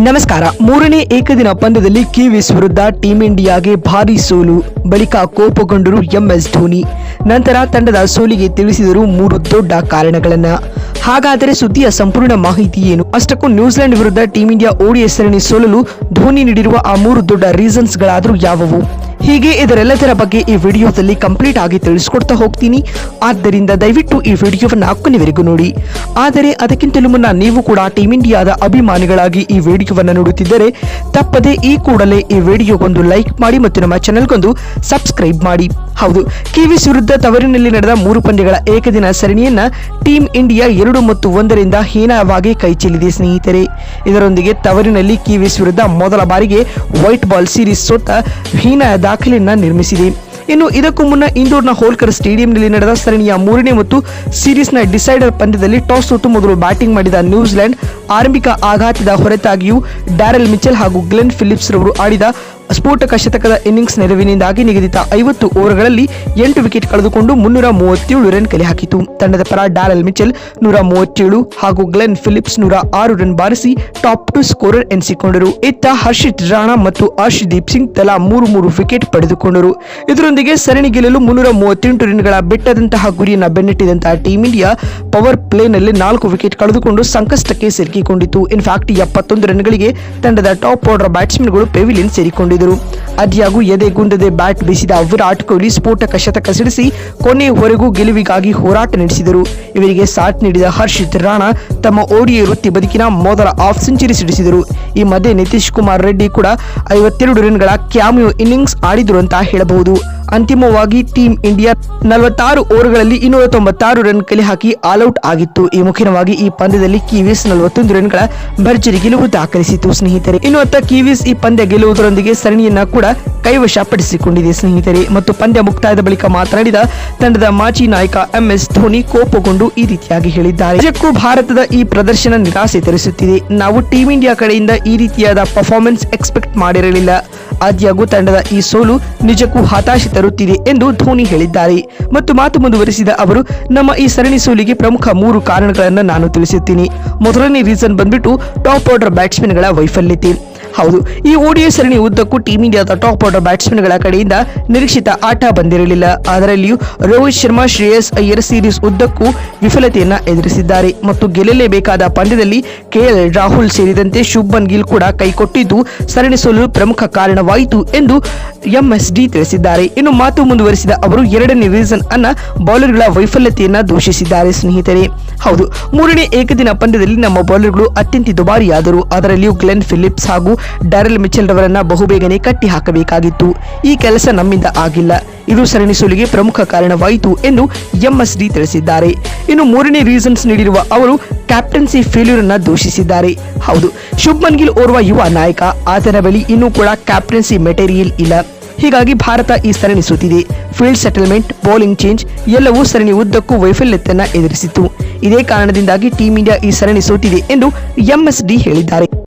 ನಮಸ್ಕಾರ. ಮೂರನೇ ಏಕದಿನ ಪಂದ್ಯದಲ್ಲಿ ಕಿವೀಸ್ ವಿರುದ್ಧ ಟೀಂ ಇಂಡಿಯಾಗೆ ಭಾರೀ ಸೋಲು. ಬಳಿಕ ಕೋಪಗೊಂಡರು ಎಂಎಸ್ ಧೋನಿ. ನಂತರ ತಂಡದ ಸೋಲಿಗೆ ತಿಳಿಸಿದರು 3 ದೊಡ್ಡ ಕಾರಣಗಳನ್ನ. ಹಾಗಾದರೆ ಸುದ್ದಿಯ ಸಂಪೂರ್ಣ ಮಾಹಿತಿ ಏನು? ಅಷ್ಟಕ್ಕೂ ನ್ಯೂಜಿಲೆಂಡ್ ವಿರುದ್ಧ ಟೀಂ ಇಂಡಿಯಾ ಓಡಿಐ ಸರಣಿ ಸೋಲಲು ಧೋನಿ ನೀಡಿರುವ ಆ 3 ದೊಡ್ಡ ರೀಸನ್ಸ್ಗಳಾದರೂ ಯಾವುವು? ಹೀಗೆ ಇದರೆಲ್ಲದರ ಬಗ್ಗೆ ಈ ವಿಡಿಯೋದಲ್ಲಿ ಕಂಪ್ಲೀಟ್ ಆಗಿ ತಿಳಿಸ್ಕೊಡ್ತಾ ಹೋಗ್ತೀನಿ. ಆದ್ದರಿಂದ ದಯವಿಟ್ಟು ಈ ವಿಡಿಯೋವನ್ನು ಕೊನೆವರೆಗೂ ನೋಡಿ. ಆದರೆ ಅದಕ್ಕಿಂತಲೂ ಮುನ್ನ ನೀವು ಕೂಡ ಟೀಂ ಇಂಡಿಯಾದ ಅಭಿಮಾನಿಗಳಾಗಿ ಈ ವಿಡಿಯೋವನ್ನು ನೋಡುತ್ತಿದ್ದರೆ ತಪ್ಪದೆ ಈ ಕೂಡಲೇ ಈ ವಿಡಿಯೋಗೊಂದು ಲೈಕ್ ಮಾಡಿ ಮತ್ತು ನಮ್ಮ ಚಾನೆಲ್ಗೊಂದು ಸಬ್ಸ್ಕ್ರೈಬ್ ಮಾಡಿ. ಹೌದು, ಕಿವೀಸ್ ವಿರುದ್ಧ ತವರಿನಲ್ಲಿ ನಡೆದ 3 ಪಂದ್ಯಗಳ ಏಕದಿನ ಸರಣಿಯನ್ನ ಟೀಂ ಇಂಡಿಯಾ 2-1 ಹೀನವಾಗಿ ಕೈಚೆಲ್ಲಿದೆ ಸ್ನೇಹಿತರೆ. ಇದರೊಂದಿಗೆ ತವರಿನಲ್ಲಿ ಕಿವೀಸ್ ವಿರುದ್ಧ ಮೊದಲ ಬಾರಿಗೆ ವೈಟ್ ಬಾಲ್ ಸೀರೀಸ್ ಸೋತ ಹೀನ ದಾಖಲೆಯನ್ನ ನಿರ್ಮಿಸಿದೆ. ಇನ್ನು ಇದಕ್ಕೂ ಮುನ್ನ ಇಂದೋರ್ನ ಹೋಲ್ಕರ್ ಸ್ಟೇಡಿಯಂನಲ್ಲಿ ನಡೆದ ಸರಣಿಯ 3ನೇ ಮತ್ತು ಸೀರೀಸ್ನ ಡಿಸೈಡರ್ ಪಂದ್ಯದಲ್ಲಿ ಟಾಸ್ ಸೋತು ಮೊದಲು ಬ್ಯಾಟಿಂಗ್ ಮಾಡಿದ ನ್ಯೂಜಿಲೆಂಡ್ ಆರಂಭಿಕ ಆಘಾತದ ಹೊರತಾಗಿಯೂ ಡ್ಯಾರೆಲ್ ಮಿಚೆಲ್ ಹಾಗೂ ಗ್ಲೆನ್ ಫಿಲಿಪ್ಸ್ ರವರು ಆಡಿದ ಸ್ಫೋಟಕ ಶತಕದ ಇನ್ನಿಂಗ್ಸ್ ನೆರವಿನಿಂದಾಗಿ ನಿಗದಿತ 50 ಓವರ್ಗಳಲ್ಲಿ 8 ವಿಕೆಟ್ ಕಳೆದುಕೊಂಡು 337 ರನ್ ಕಲೆ ಹಾಕಿತು. ತಂಡದ ಪರ ಡ್ಯಾರೆಲ್ ಮಿಚೆಲ್ 137 ಹಾಗೂ ಗ್ಲೆನ್ ಫಿಲಿಪ್ಸ್ 106 ರನ್ ಬಾರಿಸಿ ಟಾಪ್ 2 ಸ್ಕೋರರ್ ಎನಿಸಿಕೊಂಡರು. ಇತ್ತ ಹರ್ಷಿತ್ ರಾಣಾ ಮತ್ತು ಅರ್ಶ್ದೀಪ್ ಸಿಂಗ್ ತಲಾ 3 ವಿಕೆಟ್ ಪಡೆದುಕೊಂಡರು. ಇದರೊಂದಿಗೆ ಸರಣಿ ಗೆಲ್ಲಲು 338 ರನ್ಗಳ ಬೆಟ್ಟದಂತಹ ಗುರಿಯನ್ನು ಬೆನ್ನಟ್ಟಿದಂತಹ ಟೀಂ ಇಂಡಿಯಾ ಪವರ್ ಪ್ಲೇನಲ್ಲಿ 4 ವಿಕೆಟ್ ಕಳೆದುಕೊಂಡು ಸಂಕಷ್ಟಕ್ಕೆ ಸಿಲುಕಿಕೊಂಡಿತು. ಇನ್ಫ್ಯಾಕ್ಟ್ 71 ರನ್ಗಳಿಗೆ ತಂಡದ ಟಾಪ್ ಆರ್ಡರ್ ಬ್ಯಾಟ್ಸ್ಮನ್ಗಳು ಪೆವಿಲಿಯನ್ ಸೇರಿಕೊಂಡಿದ್ದರು. ಅದ್ಯಾಗೂ ಎದೆಗುಂದದೆ ಬ್ಯಾಟ್ ಬೀಸಿದ ವಿರಾಟ್ ಕೊಹ್ಲಿ ಸ್ಫೋಟಕ ಶತಕ ಸಿಡಿಸಿ ಕೊನೆಯವರೆಗೂ ಗೆಲುವಿಗಾಗಿ ಹೋರಾಟ ನಡೆಸಿದರು. ಇವರಿಗೆ ಸಾಥ್ ನೀಡಿದ ಹರ್ಷಿತ್ ರಾಣಾ ತಮ್ಮ ಓಡಿಐ ವೃತ್ತಿ ಬದುಕಿನ ಮೊದಲ ಹಾಫ್ ಸೆಂಚುರಿ ಸಿಡಿಸಿದರು. ಈ ಮಧ್ಯೆ ನಿತೀಶ್ ಕುಮಾರ್ ರೆಡ್ಡಿ ಕೂಡ 52 ರನ್ಗಳ ಕ್ಯಾಮಿಯೋ ಇನ್ನಿಂಗ್ಸ್ ಆಡಿದರು ಅಂತ ಹೇಳಬಹುದು. ಅಂತಿಮವಾಗಿ ಟೀಂ ಇಂಡಿಯಾ 46 ಓವರ್ಗಳಲ್ಲಿ 296 ರನ್ ಕಲೆ ಹಾಕಿ ಆಲ್ಔಟ್ ಆಗಿತ್ತು. ಈ ಮುಖ್ಯವಾಗಿ ಈ ಪಂದ್ಯದಲ್ಲಿ ಕಿವೀಸ್ 41 ರನ್ಗಳ ಭರ್ಜರಿ ಗೆಲುವು ದಾಖಲಿಸಿತು ಸ್ನೇಹಿತರೆ. ಇನ್ನು ಅತ್ತ ಕಿವೀಸ್ ಈ ಪಂದ್ಯ ಗೆಲ್ಲುವುದರೊಂದಿಗೆ ಸರಣಿಯನ್ನ ಕೂಡ ಕೈವಶಪಡಿಸಿಕೊಂಡಿದೆ ಸ್ನೇಹಿತರೆ. ಮತ್ತು ಪಂದ್ಯ ಮುಕ್ತಾಯದ ಬಳಿಕ ಮಾತನಾಡಿದ ತಂಡದ ಮಾಜಿ ನಾಯಕ ಎಂಎಸ್ ಧೋನಿ ಕೋಪಗೊಂಡು ಈ ರೀತಿಯಾಗಿ ಹೇಳಿದ್ದಾರೆ. ನಿಜಕ್ಕೂ ಭಾರತದ ಈ ಪ್ರದರ್ಶನ ನಿರಾಸೆ ತರಿಸುತ್ತಿದೆ. ನಾವು ಟೀಂ ಇಂಡಿಯಾ ಕಡೆಯಿಂದ ಈ ರೀತಿಯಾದ ಪರ್ಫಾರ್ಮೆನ್ಸ್ ಎಕ್ಸ್ಪೆಕ್ಟ್ ಮಾಡಿರಲಿಲ್ಲ. ಆದ್ಯಾಗೂ ತಂಡದ ಈ ಸೋಲು ನಿಜಕ್ಕೂ ಹತಾಶೆ ತರುತ್ತಿದೆ ಎಂದು ಧೋನಿ ಹೇಳಿದ್ದಾರೆ. ಮತ್ತು ಮಾತು ಮುಂದುವರಿಸಿದ ಅವರು, ನಮ್ಮ ಈ ಸರಣಿ ಸೋಲಿಗೆ ಪ್ರಮುಖ 3 ಕಾರಣಗಳನ್ನು ನಾನು ತಿಳಿಸುತ್ತೀನಿ. ಮೊದಲನೇ ರೀಸನ್ ಬಂದ್ಬಿಟ್ಟು ಟಾಪ್ ಆರ್ಡರ್ ಬ್ಯಾಟ್ಸ್ಮನ್ಗಳ ವೈಫಲ್ಯತೆ. ಹೌದು, ಈ ಓಡಿಐ ಸರಣಿ ಉದ್ದಕ್ಕೂ ಟೀಂ ಇಂಡಿಯಾದ ಟಾಪ್ ಆರ್ಡರ್ ಬ್ಯಾಟ್ಸ್ಮನ್ಗಳ ಕಡೆಯಿಂದ ನಿರೀಕ್ಷಿತ ಆಟ ಬಂದಿರಲಿಲ್ಲ. ಅದರಲ್ಲಿಯೂ ರೋಹಿತ್ ಶರ್ಮಾ, ಶ್ರೇಯಸ್ ಅಯ್ಯರ್ ಸೀರೀಸ್ ಉದ್ದಕ್ಕೂ ವಿಫಲತೆಯನ್ನ ಎದುರಿಸಿದ್ದಾರೆ ಮತ್ತು ಗೆಲ್ಲಲೇಬೇಕಾದ ಪಂದ್ಯದಲ್ಲಿ ಕೆಎಲ್ ರಾಹುಲ್ ಸೇರಿದಂತೆ ಶುಭ್ಮನ್ ಗಿಲ್ ಕೂಡ ಕೈಕೊಟ್ಟಿದ್ದು ಸರಣಿ ಸೋಲು ಪ್ರಮುಖ ಕಾರಣವಾಯಿತು ಎಂದು ಎಂಎಸ್ಡಿ ತಿಳಿಸಿದ್ದಾರೆ. ಇನ್ನು ಮಾತು ಮುಂದುವರಿಸಿದ ಅವರು 2ನೇ ರೀಸನ್ ಅನ್ನ ಬೌಲರ್ಗಳ ವೈಫಲ್ಯತೆಯನ್ನ ದೂಷಿಸಿದ್ದಾರೆ ಸ್ನೇಹಿತರೆ. ಹೌದು, 3ನೇ ಏಕದಿನ ಪಂದ್ಯದಲ್ಲಿ ನಮ್ಮ ಬೌಲರ್ಗಳು ಅತ್ಯಂತ ದುಬಾರಿಯಾದರು. ಅದರಲ್ಲಿಯೂ ಗ್ಲೆನ್ ಫಿಲಿಪ್ಸ್ ಹಾಗೂ ಡ್ಯಾರೆಲ್ ಮಿಚೆಲ್ ರವರನ್ನ ಬಹುಬೇಗನೆ ಕಟ್ಟಿ ಹಾಕಬೇಕಾಗಿತ್ತು. ಈ ಕೆಲಸ ನಮ್ಮಿಂದ ಆಗಿಲ್ಲ. ಇದು ಸರಣಿ ಸೋಲಿಗೆ ಪ್ರಮುಖ ಕಾರಣವಾಯಿತು ಎಂದು ಎಂಎಸ್ಡಿ ತಿಳಿಸಿದ್ದಾರೆ. ಇನ್ನು 3ನೇ ರೀಸನ್ಸ್ ನೀಡಿರುವ ಅವರು ಕ್ಯಾಪ್ಟನ್ಸಿ ಫೇಲ್ಯೂರ್ ಅನ್ನ ದೂಷಿಸಿದ್ದಾರೆ. ಹೌದು, ಶುಭ್ಮನ್ ಗಿಲ್ ಓರ್ವ ಯುವ ನಾಯಕ. ಆತನ ಬಳಿ ಇನ್ನೂ ಕೂಡ ಕ್ಯಾಪ್ಟನ್ಸಿ ಮೆಟೀರಿಯಲ್ ಇಲ್ಲ. ಹೀಗಾಗಿ ಭಾರತ ಈ ಸರಣಿ ಸೋತಿದೆ. ಫೀಲ್ಡ್ ಸೆಟಲ್ಮೆಂಟ್, ಬೌಲಿಂಗ್ ಚೇಂಜ್ ಎಲ್ಲವೂ ಸರಣಿ ಉದ್ದಕ್ಕೂ ವೈಫಲ್ಯತೆಯನ್ನ ಎದುರಿಸಿತು. ಇದೇ ಕಾರಣದಿಂದಾಗಿ ಟೀಂ ಇಂಡಿಯಾ ಈ ಸರಣಿ ಸೋತಿದೆ ಎಂದು ಎಂಎಸ್ಡಿ ಹೇಳಿದ್ದಾರೆ.